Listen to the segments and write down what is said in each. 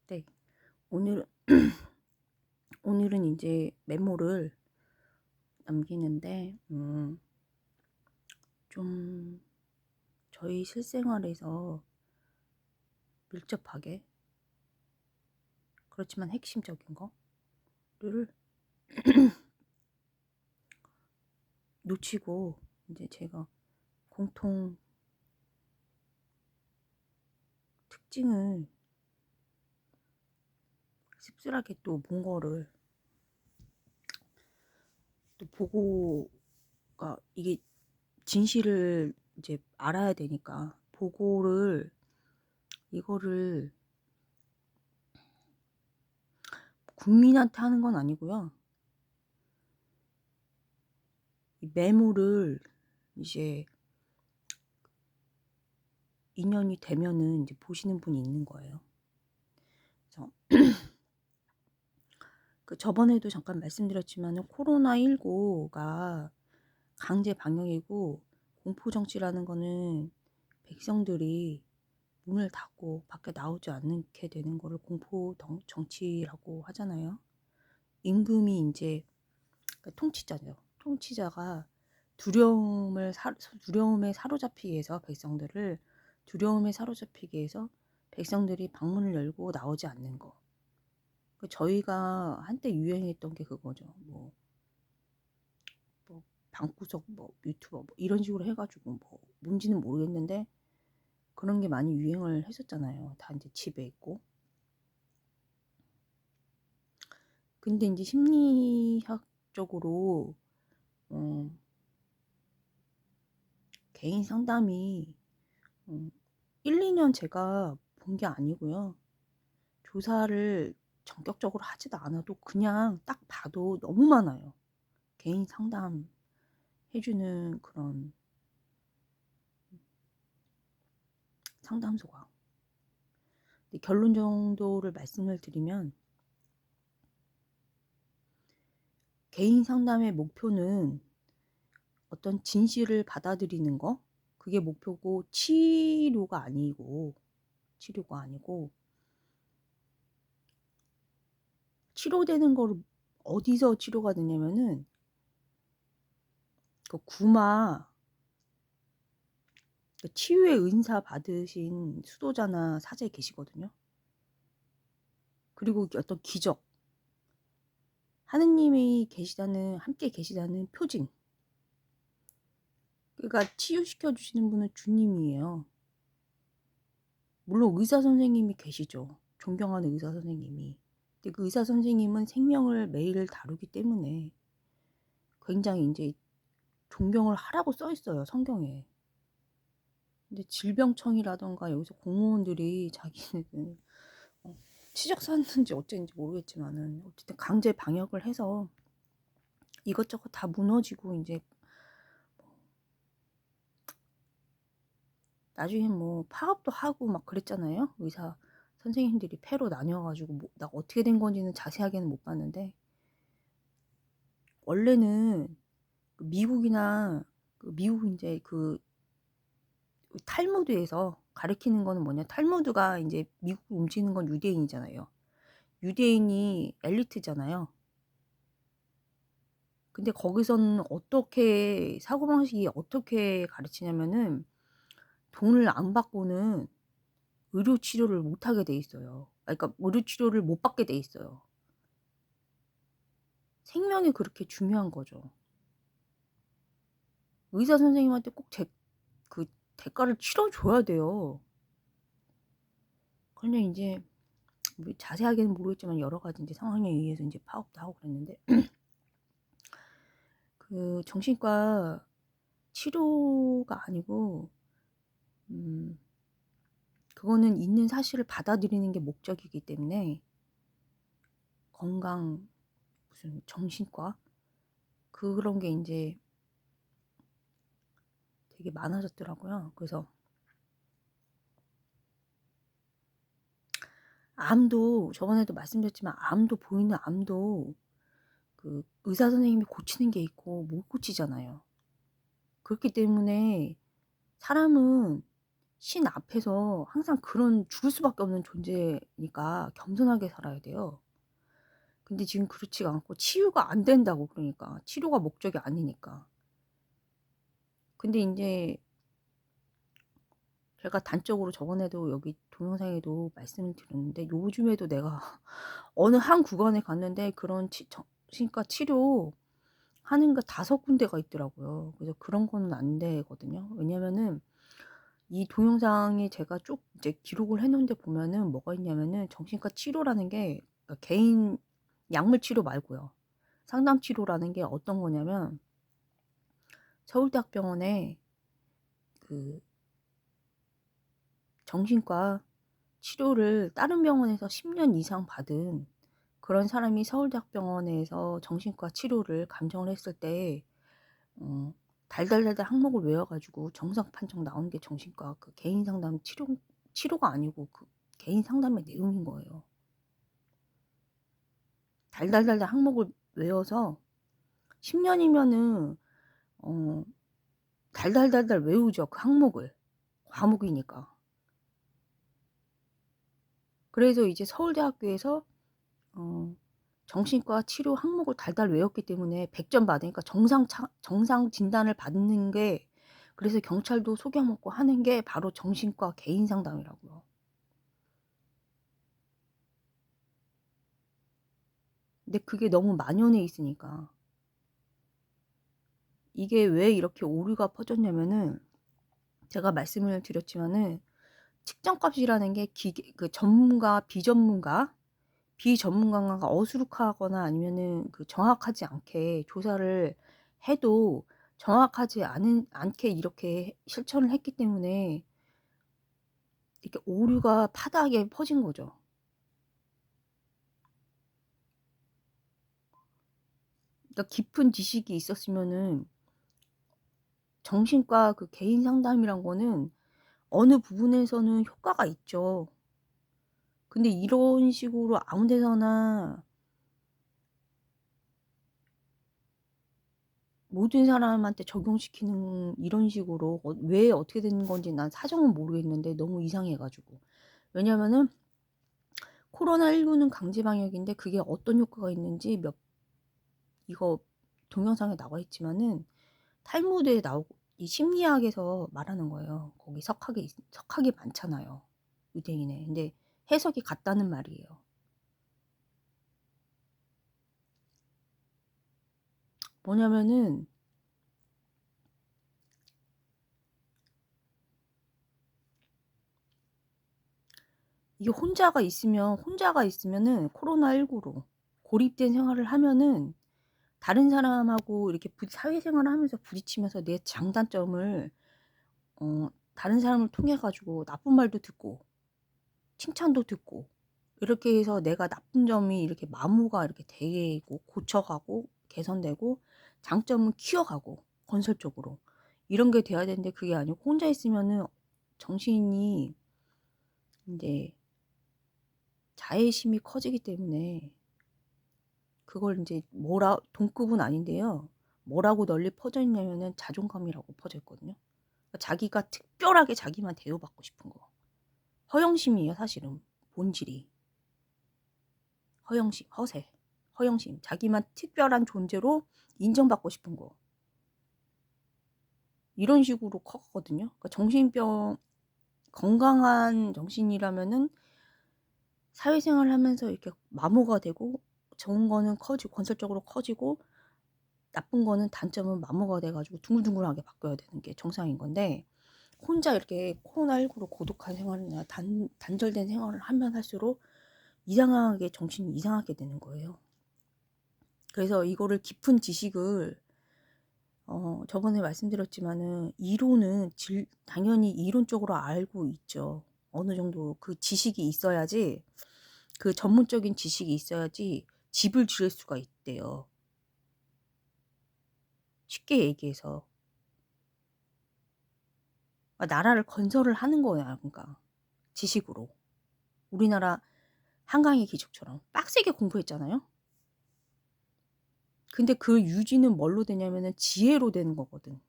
네. 오늘 오늘은 인제 메모를 남기는데 좀 저희 실생활에서 밀접하게, 그렇지만 핵심적인 거를 놓치고, 인제 제가 공통 특징을 씁쓸하게 또 본 거를 또 보고가, 이게 진실을 이제 알아야 되니까 보고를, 이거를 국민한테 하는 건 아니고요. 이 메모를 이제 인연이 되면은 이제 보시는 분이 있는 거예요. 그래서 그 저번에도 잠깐 말씀드렸지만은 코로나19가 강제 방역이고, 공포 정치라는 거는 백성들이 문을 닫고 밖에 나오지 않게 되는 거를 공포 정치라고 하잖아요. 임금이 이제, 그러니까 통치자죠. 통치자가 두려움에 사로잡히기 위해서, 백성들을 두려움에 사로잡히기 위해서 백성들이 방문을 열고 나오지 않는 거. 저희가 한때 유행했던 게 그거죠. 뭐 방구석 유튜버 이런 식으로 해가지고 뭔지는 모르겠는데, 그런 게 많이 유행을 했었잖아요. 다 이제 집에 있고. 근데 이제 심리학적으로 어, 개인 상담이 1, 2년 제가 본 게 아니고요. 조사를 전격적으로 하지도 않아도 그냥 딱 봐도 너무 많아요. 개인 상담 해주는 그런 상담소가. 결론 정도를 말씀을 드리면, 개인 상담의 목표는 어떤 진실을 받아들이는 거, 그게 목표고, 치료가 아니고 치료되는 거를, 어디서 치료가 되냐면은 그 구마, 그 치유의 은사 받으신 수도자나 사제 계시거든요. 그리고 어떤 기적, 하느님이 함께 계시다는 표징. 그러니까 치유시켜 주시는 분은 주님이에요. 물론 의사 선생님이 계시죠. 존경하는 의사 선생님이. 근데 그 의사 선생님은 생명을 매일 다루기 때문에 굉장히 이제 존경을 하라고 써 있어요, 성경에. 근데 질병청이라던가 여기서 공무원들이 자기네들 치적 샀는지 어쨌는지 모르겠지만은, 어쨌든 강제 방역을 해서 이것저것 다 무너지고, 이제 나중에 파업도 하고 막 그랬잖아요. 의사 선생님들이 패로 나뉘어가지고, 나 어떻게 된 건지는 자세하게는 못 봤는데, 원래는 미국 이제 탈무드에서 가리키는 거는 뭐냐, 탈무드가 이제 미국 움직이는 건 유대인이잖아요. 유대인이 엘리트잖아요. 근데 거기서는 사고방식이 어떻게 가르치냐면은, 돈을 안 받고는 의료 치료를 못 하게 돼 있어요. 그러니까 의료 치료를 못 받게 돼 있어요. 생명이 그렇게 중요한 거죠. 의사 선생님한테 꼭 그 대가를 치러줘야 돼요. 그냥 이제 자세하게는 모르겠지만, 여러 가지 이제 상황에 의해서 이제 파업도 하고 그랬는데, 그 정신과 치료가 아니고, 그거는 있는 사실을 받아들이는 게 목적이기 때문에, 건강, 무슨 정신과, 그런 게 이제 되게 많아졌더라고요. 그래서 암도, 저번에도 말씀드렸지만, 보이는 암도 그 의사 선생님이 고치는 게 있고 못 고치잖아요. 그렇기 때문에 사람은 신 앞에서 항상 그런 죽을 수밖에 없는 존재니까 겸손하게 살아야 돼요. 근데 지금 그렇지가 않고 치유가 안 된다고 그러니까. 치료가 목적이 아니니까. 근데 인제 제가 단적으로 저번에도 여기 동영상에도 말씀을 드렸는데 요즘에도 내가 어느 한 구간에 갔는데 그런 정신과 치료 하는 거 5 군데가 있더라고요. 그래서 그런 거는 안 되거든요. 왜냐면은 이 동영상에 제가 쭉 이제 기록을 해 놓은 데 보면은 뭐가 있냐면은 정신과 치료라는 게 개인 약물 치료 말고요. 상담 치료라는 게 어떤 거냐면 서울대학병원에 그 정신과 치료를 다른 병원에서 10년 이상 받은 그런 사람이 서울대학병원에서 정신과 치료를 감정을 했을 때 어 달달달달 항목을 외워 가지고 정석 판정 나오는 게 정신과 그 개인 상담 치료가 아니고 그 개인 상담의 내용인 거예요. 달달달달 항목을 외워서 10 년이면은 어 달달달달 외우죠, 그 항목을. 과목이니까. 그래서 이제 서울대학교에서 어 정신과 치료 항목을 달달 외웠기 때문에 100점 받으니까 정상 진단을 받는 게, 그래서 경찰도 속여 먹고 하는 게 바로 정신과 개인 상담이라고요. 근데 그게 너무 만연해 있으니까. 이게 왜 이렇게 오류가 퍼졌냐면은 제가 말씀을 드렸지만은 측정값이라는 게 기계 그 전문가, 비전문가가 어수룩하거나 아니면은 그 정확하지 않게 조사를 해도 정확하지 않게 이렇게 실천을 했기 때문에 이렇게 오류가 파다하게 퍼진 거죠. 그러니까 깊은 지식이 있었으면은 정신과 그 개인 상담이란 거는 어느 부분에서는 효과가 있죠. 근데 이런 식으로 아무 데서나 모든 사람한테 적용시키는 이런 식으로 왜 어떻게 된 건지 난 사정은 모르겠는데 너무 이상해 가지고. 왜냐면은 코로나19는 강제 방역인데 그게 어떤 효과가 있는지 이거 동영상에 나와 있지만은 탈무드에 나오고 이 심리학에서 말하는 거예요. 거기 석학이 많잖아요, 유대인에. 근데 해석이 같다는 말이에요. 뭐냐면은 이게 혼자가 있으면은 코로나19로 고립된 생활을 하면은 다른 사람하고 이렇게 사회생활을 하면서 부딪히면서 내 장단점을 다른 사람을 통해 가지고 나쁜 말도 듣고 칭찬도 듣고 이렇게 해서 내가 나쁜 점이 이렇게 마모가 이렇게 되고 고쳐가고 개선되고 장점은 키워가고 건설적으로 이런 게 돼야 되는데 그게 아니고 혼자 있으면은 정신이 인제 자애심이 커지기 때문에 그걸 인제 동급은 아닌데요. 뭐라고 널리 퍼져 있냐면은 자존감이라고 퍼져 있거든요. 그러니까 자기가 특별하게 자기만 대우받고 싶은 거. 허영심이에요 사실은 본질이. 허영심, 허세, 허영심. 자기만 특별한 존재로 인정받고 싶은 거. 이런 식으로 컸거든요. 그러니까 건강한 정신이라면은 사회생활을 하면서 이렇게 마모가 되고 좋은 거는 커지고 건설적으로 커지고 나쁜 거는 단점은 마모가 돼 가지고 둥글둥글하게 바뀌어야 되는 게 정상인 건데 혼자 이렇게 코로나19로 고독한 생활이나 단절된 생활을 하면 할수록 이상하게 정신이 이상하게 되는 거예요. 그래서 이거를 깊은 지식을 저번에 말씀드렸지만은 이론은 당연히 이론적으로 알고 있죠. 어느 정도 그 지식이 있어야지, 그 전문적인 지식이 있어야지 집을 지을 수가 있대요. 쉽게 얘기해서. 나라를 건설을 하는 거야 그러니까 지식으로. 우리나라 한강의 기적처럼 빡세게 공부했잖아요. 근데 그 유지는 뭘로 되냐면은 지혜로 되는 거거든.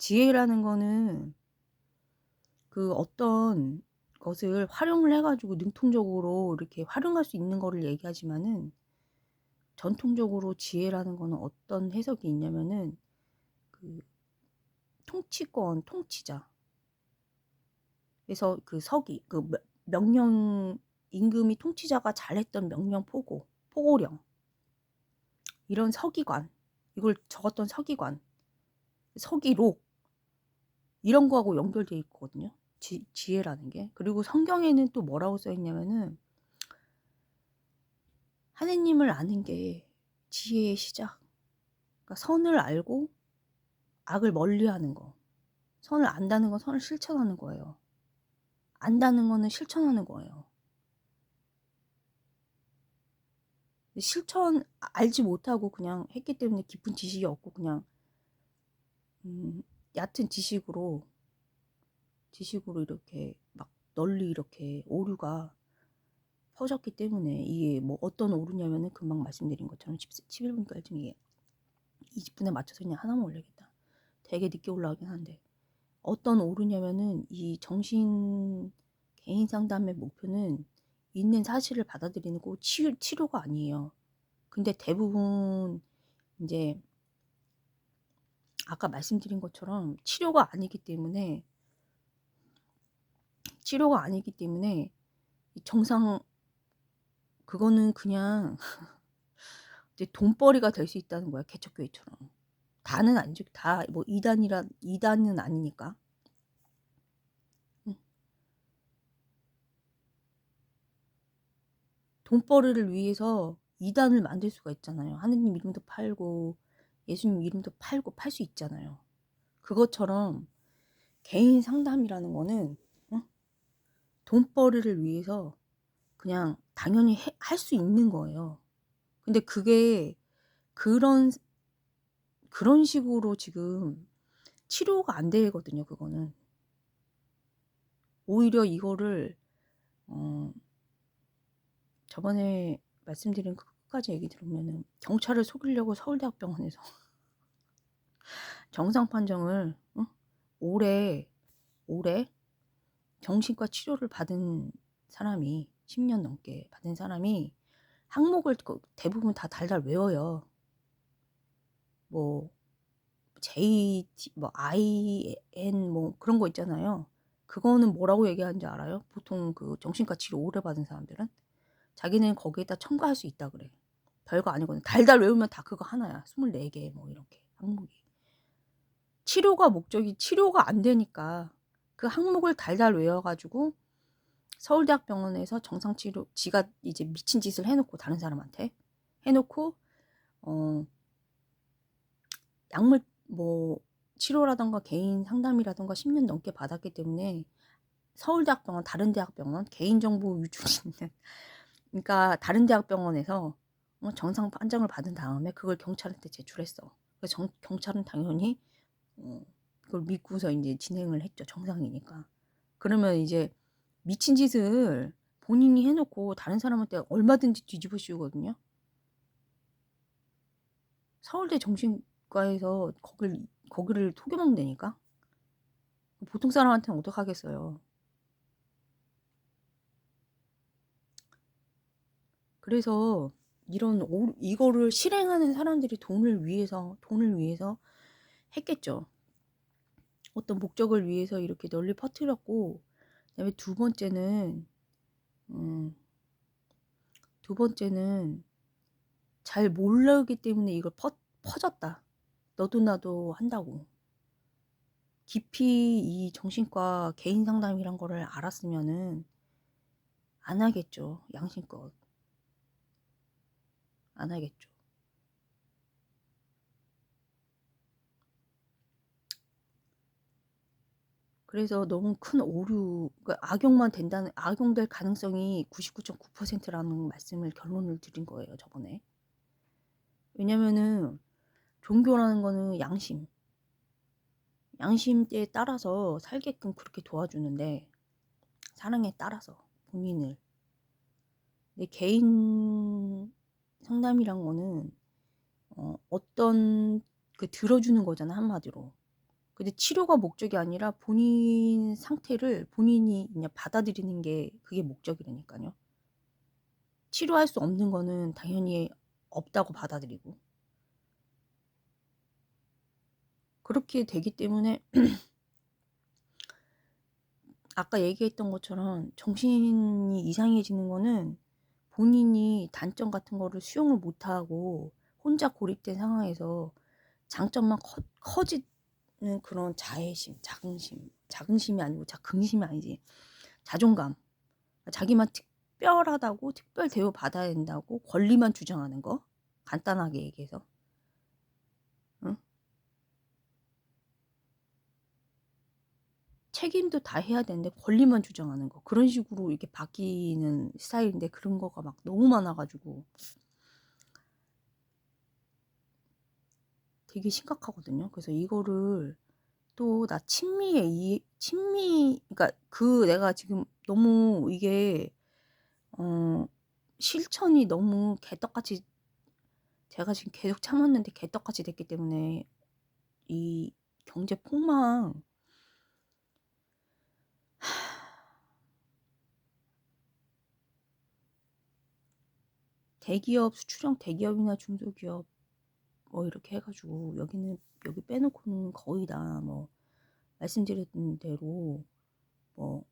지혜라는 거는 그 어떤 것을 활용을 해 가지고 능통적으로 이렇게 활용할 수 있는 거를 얘기하지만은, 전통적으로 지혜라는 거는 어떤 해석이 있냐면은 그 통치권, 통치자. 그래서 그 서기, 그 명령, 임금이 통치자가 잘했던 명령 포고, 포고령, 이런 서기관, 이걸 적었던 서기관, 서기록, 이런 거하고 연결돼 있거든요. 지혜라는 게. 그리고 성경에는 또 뭐라고 써 있냐면은 하느님을 아는 게 지혜의 시작. 그러니까 선을 알고 악을 멀리하는 거. 선을 안다는 건 선을 실천하는 거예요. 안다는 거는 실천하는 거예요. 알지 못하고 그냥 했기 때문에 깊은 지식이 없고 그냥 얕은 지식으로 이렇게 막 널리 이렇게 오류가 퍼졌기 때문에, 이게 뭐 어떤 오류냐면은 금방 말씀드린 것처럼 11분까지 중에 20분에 맞춰서 그냥 하나만 올리겠다. 되게 늦게 올라가긴 한데, 어떤 오류냐면은 이 정신 개인 상담의 목표는 있는 사실을 받아들이는 거, 치료가 아니에요. 근데 대부분 이제 아까 말씀드린 것처럼 치료가 아니기 때문에 정상, 그거는 그냥 이제 돈벌이가 될 수 있다는 거야. 개척교회처럼. 다는 아니죠. 다 뭐 이단은 아니니까. 응. 돈벌이를 위해서 이단을 만들 수가 있잖아요. 하느님 이름도 팔고 예수님 이름도 팔고 팔 수 있잖아요. 그것처럼 개인 상담이라는 거는, 응? 돈벌이를 위해서 그냥 당연히 할 수 있는 거예요. 근데 그게 그런 식으로 지금 치료가 안 되거든요. 그거는 오히려 이거를 저번에 말씀드린 끝까지 얘기 들으면은 경찰을 속이려고 서울대학병원에서 정상 판정을 올해 정신과 치료를 받은 사람이 10년 넘게 받은 사람이 항목을 대부분 다 달달 외워요. 뭐 JT 뭐 IN 뭐 그런 거 있잖아요. 그거는 뭐라고 얘기하는지 알아요? 보통 그 정신과 치료 오래 받은 사람들은 자기는 거기에다 첨가할 수 있다 그래. 별거 아니거든. 달달 외우면 다 그거 하나야. 24개 뭐 이렇게 항목이. 치료가 안 되니까 그 항목을 달달 외워가지고 서울대학병원에서 정상치료, 지가 이제 미친 짓을 해놓고 다른 사람한테 해놓고 약물 뭐 치료라던가 개인 상담이라던가 10년 넘게 받았기 때문에 서울대학병원, 다른 대학병원, 개인정보 유출이 있는, 그러니까 다른 대학병원에서 정상 판정을 받은 다음에 그걸 경찰한테 제출했어. 그래서 경찰은 당연히 그걸 믿고서 이제 진행을 했죠. 정상이니까. 그러면 이제 미친 짓을 본인이 해놓고 다른 사람한테 얼마든지 뒤집어 씌우거든요. 서울대 정신과에서 거기를 속여먹는다니까. 보통 사람한테는 어떡하겠어요. 그래서 이거를 실행하는 사람들이 돈을 위해서 했겠죠. 어떤 목적을 위해서 이렇게 널리 퍼뜨렸고, 그다음에 두 번째는 잘 모르기 때문에 이걸 퍼졌다. 너도 나도 한다고. 깊이 이 정신과 개인 상담이란 거를 알았으면은 안 하겠죠. 양심껏 안 하겠죠. 그래서 너무 큰 오류, 그러니까 악용될 가능성이 99.9%라는 말씀을, 결론을 드린 거예요, 저번에. 왜냐면은 종교라는 거는 양심에 따라서 살게끔 그렇게 도와주는데, 사랑에 따라서 본인을. 근데 개인 상담이란 거는 어떤 그 들어주는 거잖아, 한마디로. 근데 치료가 목적이 아니라 본인 상태를 본인이 그냥 받아들이는 게 그게 목적이라니까요. 치료할 수 없는 거는 당연히 없다고 받아들이고. 그렇게 되기 때문에 아까 얘기했던 것처럼 정신이 이상해지는 거는 본인이 단점 같은 거를 수용을 못하고 혼자 고립된 상황에서 장점만 커지는 그런 자애심, 자긍심이 아니고 긍심이 아니지. 자존감. 자기만 특별하다고 특별 대우 받아야 된다고 권리만 주장하는 거. 간단하게 얘기해서. 응? 책임도 다 해야 되는데 권리만 주장하는 거. 그런 식으로 이렇게 바뀌는 스타일인데 그런 거가 막 너무 많아가지고 되게 심각하거든요. 그래서 이거를 또 나 그러니까 내가 지금 너무 이게 실천이 너무 개떡같이 제가 지금 계속 참았는데 개떡같이 됐기 때문에 이 경제 폭망 대기업 수출형 대기업이나 중소기업 뭐 이렇게 해가지고 여기 빼놓고는 거의 다 뭐 말씀드렸던 대로 뭐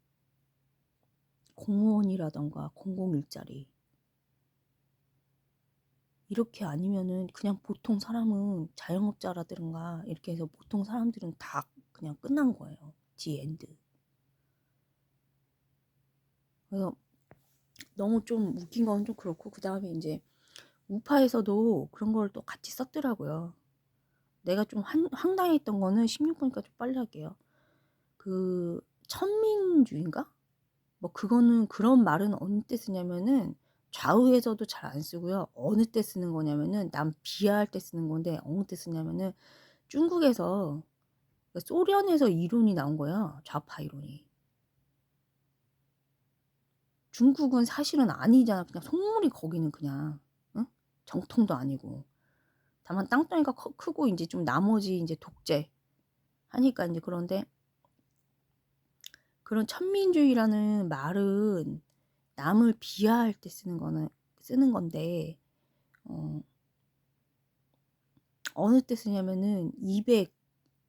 공무원이라던가 공공일자리 이렇게 아니면은 그냥 보통 사람은 자영업자라든가 이렇게 해서 보통 사람들은 다 그냥 끝난 거예요. 디 엔드. 그래서 너무 좀 웃긴 건 좀 그렇고 그 다음에 이제 우파에서도 그런 걸 또 같이 썼더라고요. 내가 좀 황당했던 거는 16분이니까 좀 빨리 할게요. 그 천민주의인가? 뭐 그거는 그런 말은 어느 때 쓰냐면은 좌우에서도 잘 안 쓰고요. 어느 때 쓰는 거냐면은 남 비하할 때 쓰는 건데 어느 때 쓰냐면은 중국에서 소련에서 이론이 나온 거야. 좌파 이론이. 중국은 사실은 아니잖아. 그냥 속물이 거기는 그냥 응? 정통도 아니고. 다만 땅덩이가 크고 이제 좀 나머지 이제 독재 하니까 이제 그런데 그런 천민주의라는 말은 남을 비하할 때 쓰는 건데 어느 때 쓰냐면은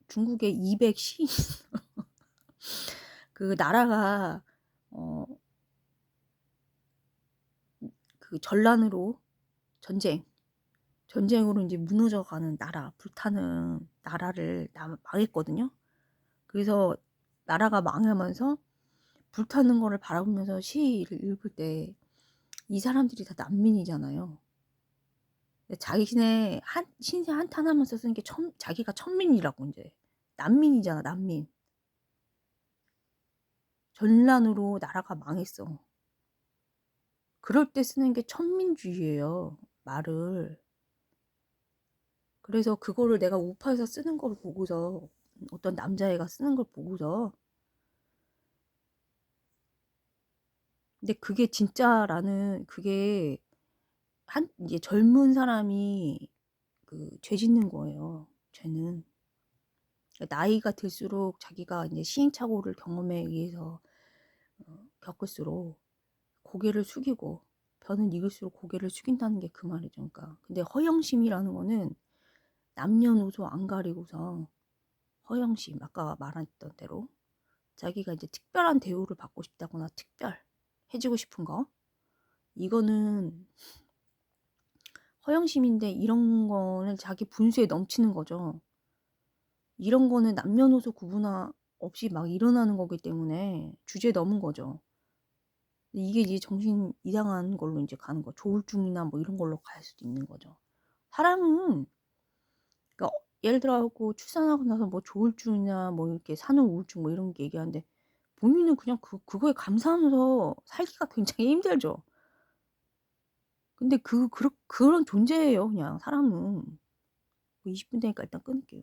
중국의 200 시인 그 나라가 그 전란으로 전쟁으로 이제 무너져가는 나라, 불타는 나라를 망했거든요. 그래서 나라가 망하면서 불타는 거를 바라보면서 시를 읽을 때 이 사람들이 다 난민이잖아요. 자기네 신세 한탄하면서 쓰는 게 자기가 천민이라고 이제 난민이잖아, 난민. 전란으로 나라가 망했어. 그럴 때 쓰는 게 천민주의예요, 말을. 그래서 그거를 내가 우파에서 쓰는 걸 보고서 어떤 남자애가 쓰는 걸 보고서 근데 그게 진짜라는 그게 이제 젊은 사람이 죄 짓는 거예요. 죄는 나이가 들수록 자기가 이제 시행착오를 경험에 의해서 겪을수록 고개를 숙이고 벼는 익을수록 고개를 숙인다는 게 그 말이죠. 그러니까 근데 허영심이라는 거는 남녀노소 안 가리고서 허영심 아까 말했던 대로 자기가 이제 특별한 대우를 받고 싶다거나 해주고 싶은 거 이거는 허영심인데 이런 거는 자기 분수에 넘치는 거죠. 이런 거는 남녀노소 구분 없이 막 일어나는 거기 때문에 주제 넘은 거죠. 이게 이제 정신 이상한 걸로 이제 가는 거. 조울증이나 뭐 이런 걸로 갈 수도 있는 거죠. 사람은 그러니까 예를 들어갖고 출산하고 나서 뭐 조울증이나 뭐 이렇게 산후 우울증 뭐 이런 게 얘기하는데 본인은 그냥 그거에 감사하면서 살기가 굉장히 힘들죠. 근데 그런 존재예요, 그냥 사람은. 20분 되니까 일단 끊을게요.